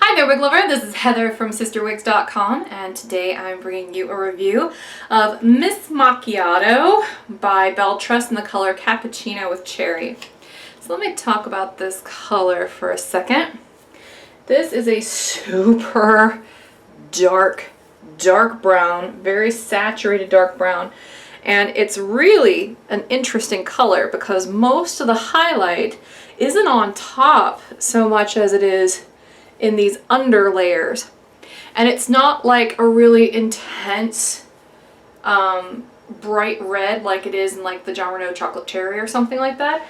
Hi there, wig lover. This is Heather from CysterWigs.com, and today I'm bringing you a review of Miss Macchiato by BelleTress in the color Cappuccino with Cherry. So let me talk about this color for a second. This is a super dark brown, very saturated dark brown, and it's really an interesting color because most of the highlight isn't on top so much as it is in these under layers, and it's not like a really intense bright red like it is in like the John Renault chocolate cherry or something like that.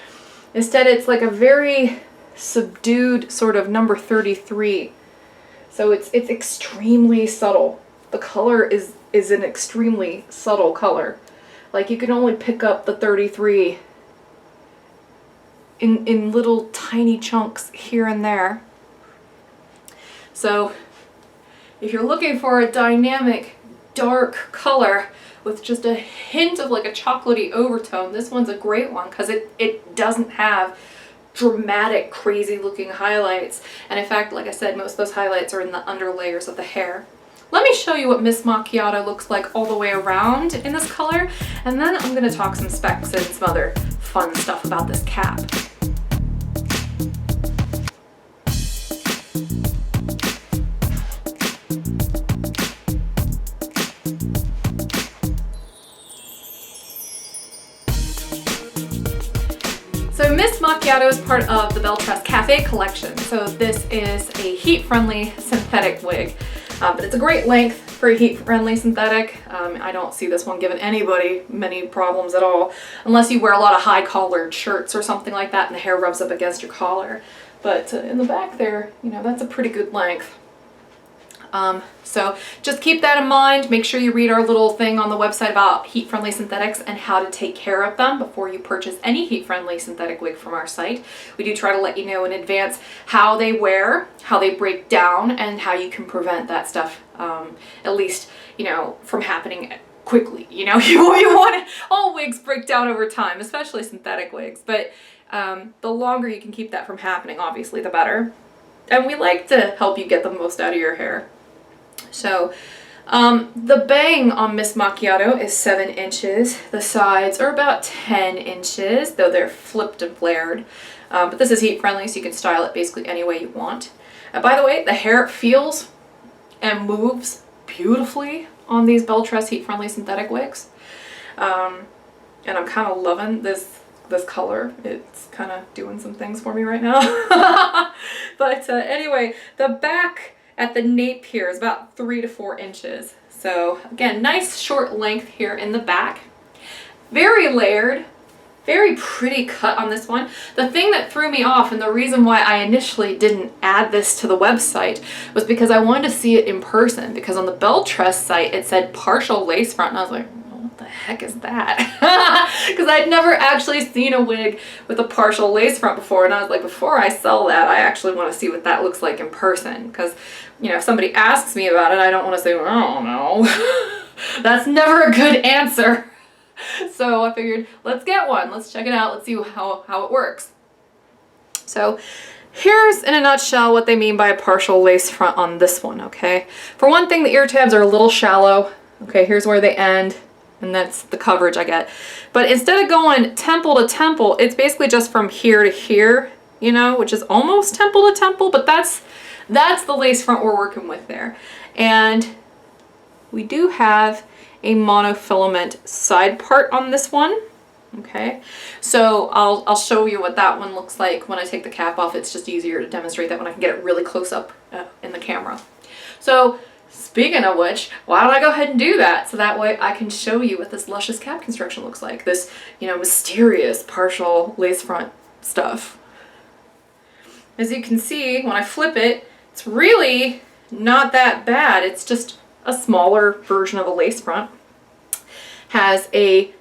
Instead, it's like a very subdued sort of number 33, so it's extremely subtle. The color is an extremely subtle color. Like, you can only pick up the 33 in little tiny chunks here and there. So if you're looking for a dynamic dark color with just a hint of like a chocolatey overtone, this one's a great one because it doesn't have dramatic crazy looking highlights, and in fact, like I said, most of those highlights are in the under layers of the hair. Let me show you what Miss Macchiato looks like all the way around in this color, and then I'm going to talk some specs and some other fun stuff about this cap. So Miss Macchiato is part of the BelleTress Cafe collection. So this is a heat-friendly synthetic wig, but it's a great length for a heat-friendly synthetic. I don't see this one giving anybody many problems at all, unless you wear a lot of high-collared shirts or something like that and the hair rubs up against your collar. But in the back there, you know, that's a pretty good length. So just keep that in mind. Make sure you read our little thing on the website about heat-friendly synthetics and how to take care of them before you purchase any heat-friendly synthetic wig from our site. We do try to let you know in advance how they wear, how they break down, and how you can prevent that stuff, at least, you know, from happening quickly. You know, you want all wigs break down over time, especially synthetic wigs, but the longer you can keep that from happening, obviously, the better. And we like to help you get the most out of your hair. So the bang on Miss Macchiato is 7 inches. The sides are about 10 inches, though they're flipped and flared. But this is heat friendly, so you can style it basically any way you want. By the way, the hair feels and moves beautifully on these BelleTress heat friendly synthetic wigs. And I'm kind of loving this color. It's kind of doing some things for me right now. But anyway, the back at the nape here is about 3 to 4 inches. So again, nice short length here in the back. Very layered, very pretty cut on this one. The thing that threw me off, and the reason why I initially didn't add this to the website, was because I wanted to see it in person, because on the BelleTress site it said partial lace front, and I was like, what the heck is that? Because I'd never actually seen a wig with a partial lace front before, and I was like, before I sell that, I actually want to see what that looks like in person, because, you know, if somebody asks me about it, I don't want to say, well, I don't know. That's never a good answer. So I figured, let's get one. Let's check it out. Let's see how it works. So here's, in a nutshell, what they mean by a partial lace front on this one, okay? For one thing, the ear tabs are a little shallow. Okay, here's where they end, and that's the coverage I get. But instead of going temple to temple, it's basically just from here to here, you know, which is almost temple to temple, but that's the lace front we're working with there. And we do have a monofilament side part on this one. Okay, so I'll show you what that one looks like when I take the cap off. It's just easier to demonstrate that when I can get it really close up in the camera. So speaking of which, why don't I go ahead and do that, so that way I can show you what this luscious cap construction looks like. This, you know, mysterious partial lace front stuff. As you can see, when I flip it, it's really not that bad. It's just a smaller version of a lace front. Has a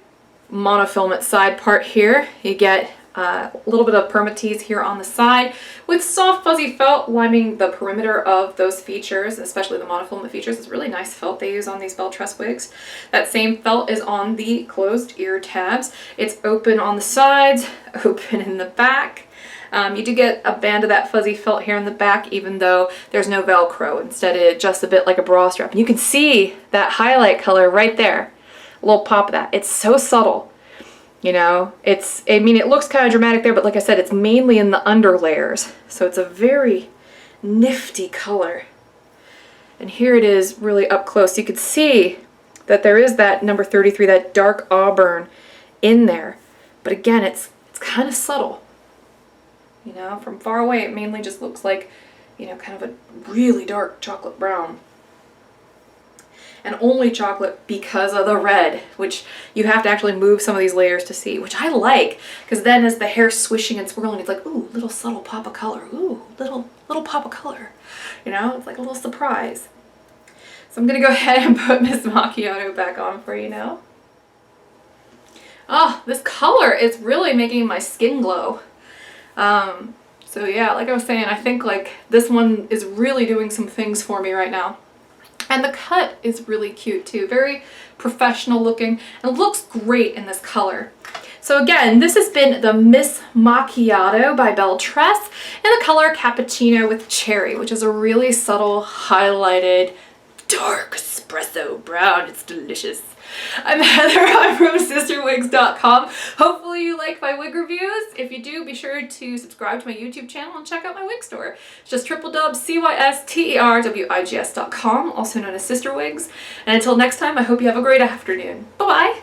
monofilament side part here. You get a little bit of permatease here on the side with soft fuzzy felt lining the perimeter of those features, especially the monofilament features. It's really nice felt they use on these BelleTress wigs. That same felt is on the closed ear tabs. It's open on the sides, open in the back. You do get a band of that fuzzy felt here in the back, even though there's no Velcro. Instead, it adjusts a bit like a bra strap. And you can see that highlight color right there. A little pop of that. It's so subtle. You know, I mean, it looks kind of dramatic there, but like I said, it's mainly in the under layers. So it's a very nifty color. And here it is really up close. You can see that there is that number 33, that dark auburn in there. But again, it's kind of subtle. You know, from far away, it mainly just looks like, you know, kind of a really dark chocolate brown. And only chocolate because of the red, which you have to actually move some of these layers to see, which I like, because then as the hair's swishing and swirling, it's like, ooh, little subtle pop of color, ooh, little pop of color. You know, it's like a little surprise. So I'm gonna go ahead and put Miss Macchiato back on for you now. Oh, this color is really making my skin glow. So yeah, like I was saying, I think like this one is really doing some things for me right now. And the cut is really cute too, very professional looking, and looks great in this color. So again, this has been the Miss Macchiato by BelleTress in the color Cappuccino with Cherry, which is a really subtle, highlighted, dark espresso brown. It's delicious. I'm Heather. I'm from CysterWigs.com. Hopefully you like my wig reviews. If you do, be sure to subscribe to my YouTube channel and check out my wig store. It's just CysterWigs.com, also known as CysterWigs. And until next time, I hope you have a great afternoon. Bye-bye.